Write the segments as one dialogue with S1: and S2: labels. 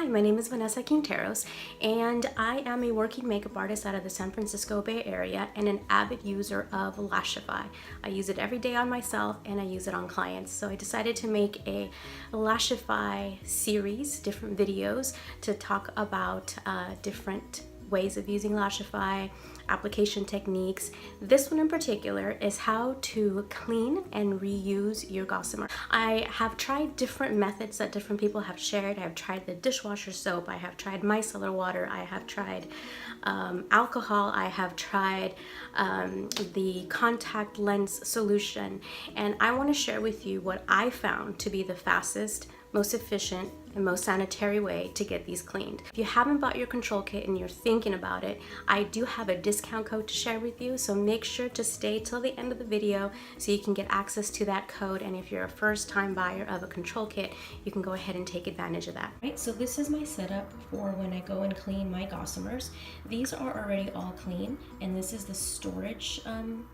S1: Hi, my name is Vanessa Quinteros, and I am a working makeup artist out of the San Francisco Bay Area and an avid user of Lashify. I use it every day on myself and I use it on clients. So I decided to make a Lashify series, different videos to talk about different ways of using Lashify, application techniques. This one in particular is how to clean and reuse your Gossamer. I have tried different methods that different people have shared. I've tried the dishwasher soap, I have tried micellar water, I have tried alcohol, I have tried the contact lens solution, and I want to share with you what I found to be the fastest, most efficient, and most sanitary way to get these cleaned. If you haven't bought your control kit and you're thinking about it, I do have a discount code to share with you, so make sure to stay till the end of the video so you can get access to that code. And if you're a first-time buyer of a control kit, you can go ahead and take advantage of that. Right, so this is my setup for when I go and clean my Gossamers. These are already all clean, and this is the storage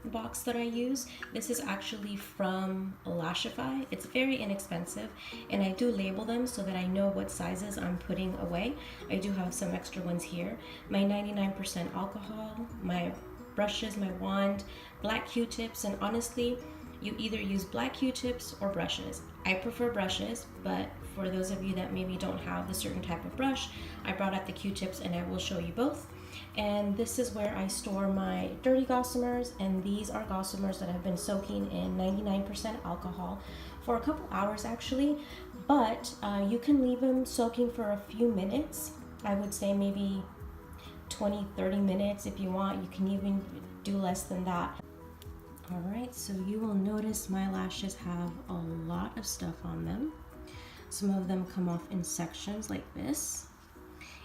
S1: box that I use. This is actually from Lashify. It's very inexpensive, and I do label them so that I know what sizes I'm putting away. I do have some extra ones here. My 99% alcohol, my brushes, my wand, black Q-tips, and honestly, you either use black Q-tips or brushes. I prefer brushes, but for those of you that maybe don't have a certain type of brush, I brought out the Q-tips and I will show you both. And this is where I store my dirty Gossamers, and these are Gossamers that have been soaking in 99% alcohol for a couple hours actually, but you can leave them soaking for a few minutes. I would say maybe 20-30 minutes if you want. You can even do less than that. All right, so you will notice my lashes have a lot of stuff on them. Some of them come off in sections like this.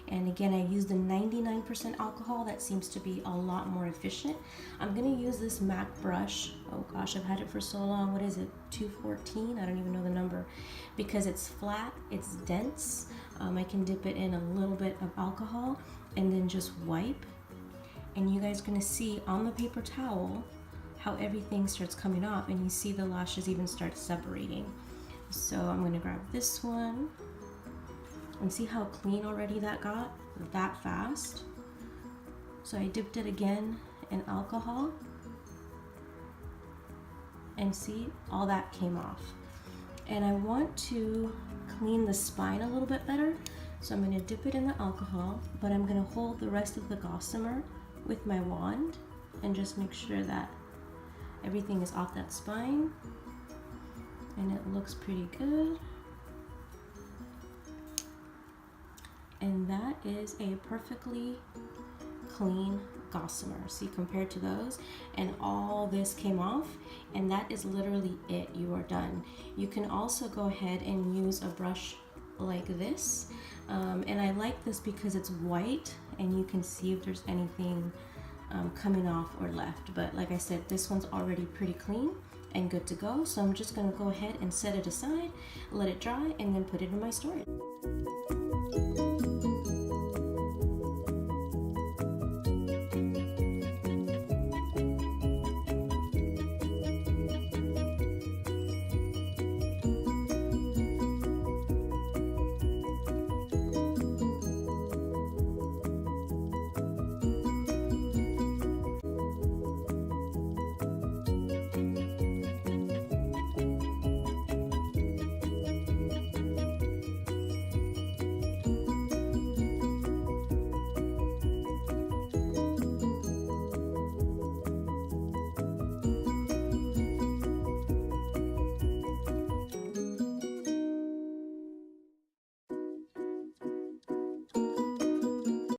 S1: And again, I use the 99% alcohol. That seems to be a lot more efficient. I'm gonna use this MAC brush. Oh gosh, I've had it for so long. What is it, 214? I don't even know the number. Because it's flat, it's dense. I can dip it in a little bit of alcohol and then just wipe. And you guys are gonna see on the paper towel how everything starts coming off, and you see the lashes even start separating. So I'm gonna grab this one. And see how clean already that got? That fast. So I dipped it again in alcohol. And see, all that came off. And I want to clean the spine a little bit better. So I'm gonna dip it in the alcohol, but I'm gonna hold the rest of the Gossamer with my wand and just make sure that everything is off that spine. And it looks pretty good. And that is a perfectly clean Gossamer. See, compared to those, and all this came off, and that is literally it. You are done. You can also go ahead and use a brush like this, and I like this because it's white and you can see if there's anything coming off or left. But like I said, this one's already pretty clean and good to go. So I'm just gonna go ahead and set it aside, let it dry, and then put it in my storage.